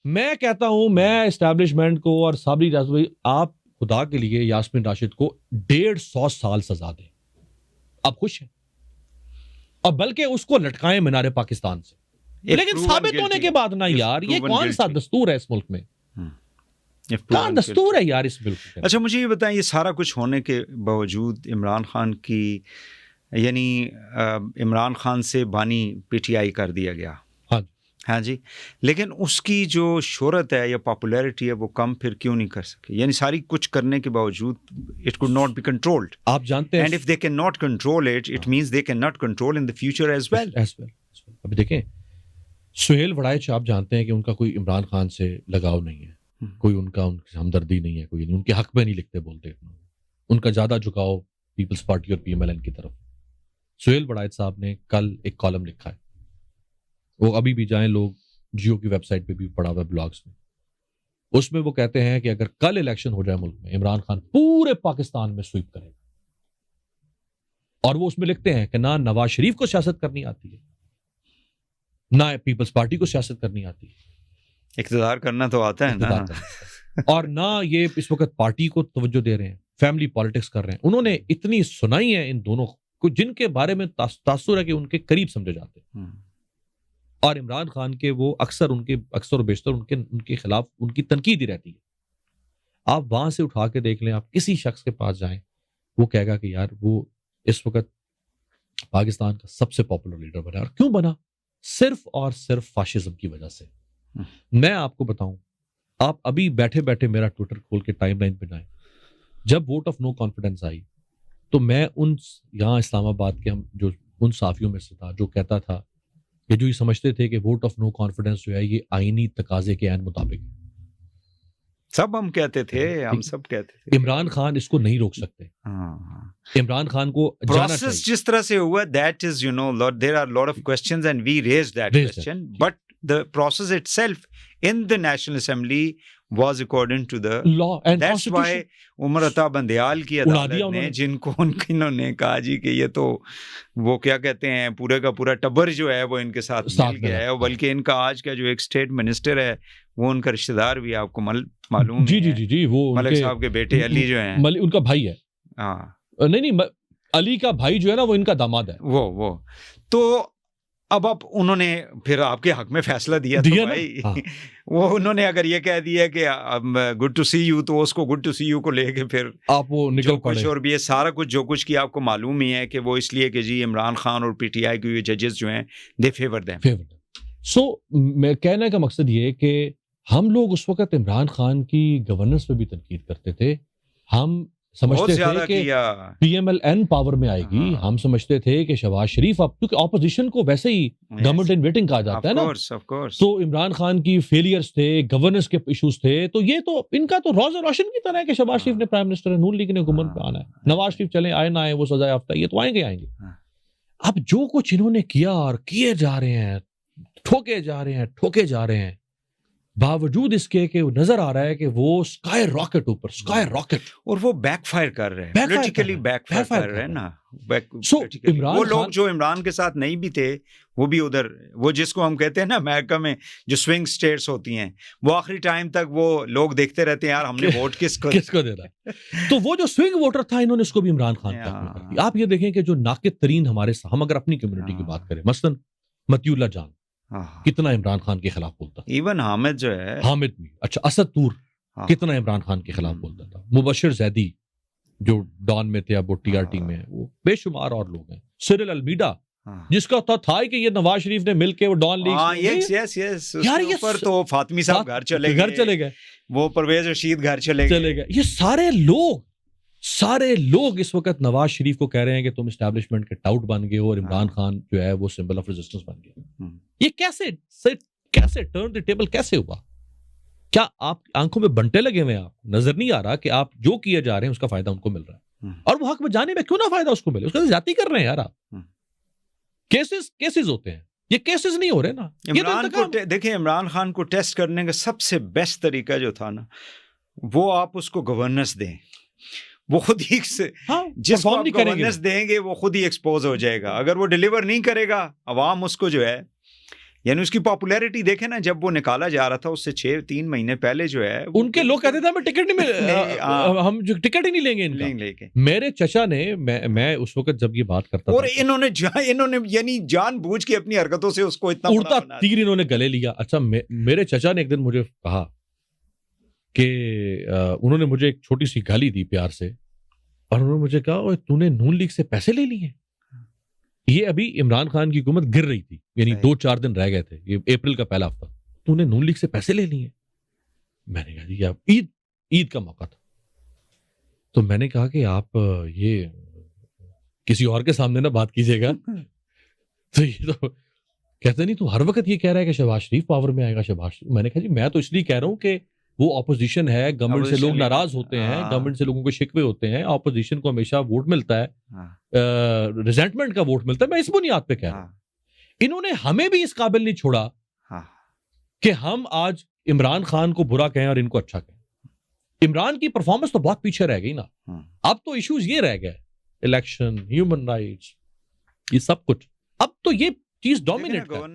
میں کہتا ہوں میں اسٹیبلشمنٹ کو اور صابری بھائی آپ خدا کے لیے یاسمین راشد کو 150 سال سزا دیں. آپ خوش ہیں؟ اور بلکہ اس کو لٹکائیں مینار پاکستان سے, لیکن ثابت ہونے کے بعد نا یار یہ کون سا دستور ہے اس ملک میں؟ کہاں دستور ہے یار اس ملک میں؟ اچھا مجھے یہ بتائیں, یہ سارا کچھ ہونے کے باوجود عمران خان کی یعنی عمران خان سے بانی پی ٹی آئی کر دیا گیا, ہاں جی, لیکن اس کی جو شہرت ہے یا پاپولیرٹی ہے وہ کم پھر کیوں نہیں کر سکے؟ یعنی ساری کچھ کرنے کے باوجود it could not be controlled. آپ جانتے ہیں and if they cannot control it, it means they cannot control in the future as well. ابھی دیکھیں سہیل وڑائچ, آپ جانتے ہیں کہ ان کا کوئی عمران خان سے لگاؤ نہیں ہے, کوئی ان کی ہمدردی نہیں ہے, کوئی نہیں, ان کے حق میں نہیں لکھتے بولتے, ان کا زیادہ جھکاؤ پیپلز پارٹی اور پی ایم ایل این کی طرف. سہیل وڑائچ صاحب نے کل ایک کالم لکھا ہے, وہ ابھی بھی جائیں لوگ جیو کی ویب سائٹ پہ بھی پڑھا ہوا ہے بلاگز میں, اس میں وہ کہتے ہیں کہ اگر کل الیکشن ہو جائے ملک میں عمران خان پورے پاکستان میں سویپ کرے گا. اور وہ اس میں لکھتے ہیں کہ نہ نواز شریف کو سیاست کرنی آتی ہے, نہ پیپلز پارٹی کو سیاست کرنی آتی ہے, اقتدار کرنا تو آتا ہے نا, اور نہ یہ اس وقت پارٹی کو توجہ دے رہے ہیں, فیملی پالیٹکس کر رہے ہیں. انہوں نے اتنی سنائی ہے ان دونوں کو جن کے بارے میں تاثر ہے کہ ان کے قریب سمجھے جاتے ہیں, اور عمران خان کے وہ اکثر و بیشتر ان کے خلاف ان کی تنقید ہی رہتی ہے. آپ وہاں سے اٹھا کے دیکھ لیں, آپ کسی شخص کے پاس جائیں, وہ کہے گا کہ یار وہ اس وقت پاکستان کا سب سے پاپولر لیڈر بنا. اور کیوں بنا؟ صرف اور صرف فاشزم کی وجہ سے. میں آپ کو بتاؤں, آپ ابھی بیٹھے بیٹھے میرا ٹویٹر کھول کے ٹائم لائن پہ جائیں, جب ووٹ آف نو کانفیڈنس آئی تو میں ان یہاں اسلام آباد کے جو ان صحافیوں میں سے تھا جو کہتا تھا کہ جو یہ سمجھتے تھے کہ ووٹ آف نو کانفیڈنس جو ہے یہ آئینی تقاضے کے عین مطابق ہے. سب ہم کہتے تھے, ہم سب کہتے تھے عمران خان اس کو نہیں روک سکتے. عمران خان کو پروسیس جس طرح سے ہوا, that is, you know, there are a lot of questions and we raised that question, but the process itself in the National Assembly was according to the law and that's why Umar Ata Bandial کی عدالت نے جن کو انہوں نے کہا جی کہ یہ تو وہ کیا کہتے ہیں پورے کا پورا ٹبر جو ہے وہ ان کے ساتھ مل گیا ہے, بلکہ ان کا آج کا جو ایک اسٹیٹ منسٹر ہے وہ ان کا رشتہ دار بھی آپ کو معلوم جی وہ ملک صاحب کے بیٹے علی جو ہیں, ان کا بھائی ہے. ہاں نہیں علی کا بھائی جو ہے نا وہ ان کا داماد ہے. وہ تو اب انہوں نے پھر آپ کے حق میں فیصلہ دیا تو بھائی وہ انہوں نے اگر یہ کہہ دیا کہ گڈ ٹو سی یو, تو اس کو گڈ ٹو سی یو کو لے کے پھر آپ وہ نکل پڑے. اور بھی یہ سارا کچھ جو کچھ کی آپ کو معلوم ہی ہے کہ وہ اس لیے کہ جی عمران خان اور پی ٹی آئی کے ججز جو ہیں دے فیور دیم. سو میں کہنے کا مقصد یہ کہ ہم لوگ اس وقت عمران خان کی گورننس پہ بھی تنقید کرتے تھے. ہم سمجھتے تھے کہ P M L N power میں آئے گی, ہم سمجھتے تھے کہ شہباز شریف, اب کیونکہ اپوزیشن کو ویسے ہی گورنمنٹ ان ویٹنگ کہا جاتا ہے نا, تو عمران خان کی فیلئرز تھے, گورننس کے ایشوز تھے, تو یہ تو ان کا تو روز روشن کی طرح ہے کہ شہباز شریف نے پرائم منسٹر ہے, نون لیگ نے حکومت پہ آنا ہے, نواز شریف چلیں آئے نہ آئے وہ سزا یافتہ, یہ تو آئیں گے. اب جو کچھ انہوں نے کیا اور کیے جا رہے ہیں, ٹھوکے جا رہے ہیں, باوجود اس کے کہ نظر آ رہا ہے کہ وہ اسکائی راکٹ اور وہ بیک فائر کر رہے ہیں, پولیٹیکلی بیک فائر کر رہے ہیں نا. وہ لوگ جو عمران کے ساتھ نہیں بھی تھے وہ بھی ادھر, وہ جس کو ہم کہتے ہیں نا امریکہ میں جو سوئنگ اسٹیٹس ہوتی ہیں, وہ آخری ٹائم تک وہ لوگ دیکھتے رہتے ہیں یار ہم نے ووٹ کس کو دینا ہے. تو وہ جو سوئنگ ووٹر تھا انہوں نے اس کو بھی عمران خان کا. آپ یہ دیکھیں کہ جو ناقد ترین ہمارے, ہم اگر اپنی کمیونٹی کی بات کریں, مثلاً متی اللہ جان کتنا عمران خان کے خلاف بولتا تھا, ایون حامد جو ہے, حامد بھی, اچھا اسد طور کتنا عمران خان کے خلاف بولتا تھا, مبشر زیدی جو ڈان میں تھے اب وہ ٹی آر ٹی میں, وہ بے شمار اور لوگ ہیں, سرل المیڈا جس کا تھا کہ یہ نواز شریف نے مل کے وہ ڈان لیگ یار یہ پر تو فاطمی صاحب گھر چلے گئے, وہ پرویز رشید گھر چلے گئے. یہ سارے لوگ اس وقت نواز شریف کو کہہ رہے ہیں کہ تم اسٹیبلشمنٹ کے ٹاؤٹ بن گئے ہو, اور عمران خان جو ہے وہ سمبل آف ریزسٹنس بن گیا. یہ کیسے ٹرن دی ٹیبل کیسے ہوا؟ کیا آپ آنکھوں میں بنٹے لگے ہوئے ہیں, آپ نظر نہیں آ رہا کہ آپ جو کیے جا رہے ہیں اس کا فائدہ ان کو مل رہا ہے, اور وہ حق میں جانے میں کیوں نہ فائدہ اس کو ملے, اس کا زیادتی کر رہے ہیں یار آپ. کیسز ہوتے ہیں, یہ کیسز نہیں ہو رہے نا. عمران کو دیکھیں, عمران خان کو ٹیسٹ کرنے کا سب سے بیسٹ طریقہ جو تھا نا, وہ آپ اس کو گورننس دیں, وہ خود ہی جس کو گورننس دیں گے وہ خود ہی ایکسپوز ہو جائے گا. اگر وہ ڈیلیور نہیں کرے گا, عوام اس کو جو ہے یعنی اس کی پاپولیرٹی دیکھیں نا، جب وہ نکالا جا رہا تھا اس سے 3 مہینے پہلے جو ہے ان کے لوگ کہتے تھے ہمیں ٹکٹ نہیں ہم ٹکٹ ہی نہیں لیں گے ان کا. میرے چچا نے، میں اس وقت جب یہ بات کرتا اور انہوں نے یعنی جان بوجھ کے اپنی حرکتوں سے اس کو اتنا اڑتا تیر انہوں نے گلے لیا. اچھا میرے چچا نے ایک دن مجھے کہا کہ انہوں نے مجھے ایک چھوٹی سی گالی دی پیار سے، اور انہوں نے مجھے کہا اوے تو نے نون لیگ سے پیسے لے لیے. یہ ابھی عمران خان کی حکومت گر رہی تھی، یعنی 2-4 دن رہ گئے تھے، یہ اپریل کا پہلا ہفتہ. تو نے نون لیگ سے پیسے لے لیے. میں نے کہا جی آپ عید کا موقع تھا، تو میں نے کہا کہ آپ یہ کسی اور کے سامنے نہ بات کیجیے گا. تو یہ تو کہتے نہیں تو ہر وقت یہ کہہ رہا ہے کہ شہباز شریف پاور میں آئے گا شہباز شریف. میں نے کہا جی میں تو اس لیے کہہ رہا ہوں کہ وہ اپوزیشن ہے، گورنمنٹ سے لوگ ناراض ہوتے ہیں، گورنمنٹ سے لوگوں کو شکوے ہوتے ہیں، اپوزیشن کو ہمیشہ ووٹ ملتا ہے، ریزنٹمنٹ کا ووٹ ملتا ہے. میں اس بنیاد پہ کہہ رہا ہوں. انہوں نے ہمیں بھی اس قابل نہیں چھوڑا کہ ہم آج عمران خان کو برا کہیں اور ان کو اچھا کہیں. عمران کی پرفارمنس تو بہت پیچھے رہ گئی نا. اب تو ایشوز یہ رہ گئے، الیکشن، ہیومن رائٹس، یہ سب کچھ اب تو یہ چیز ڈومینیٹ ہے.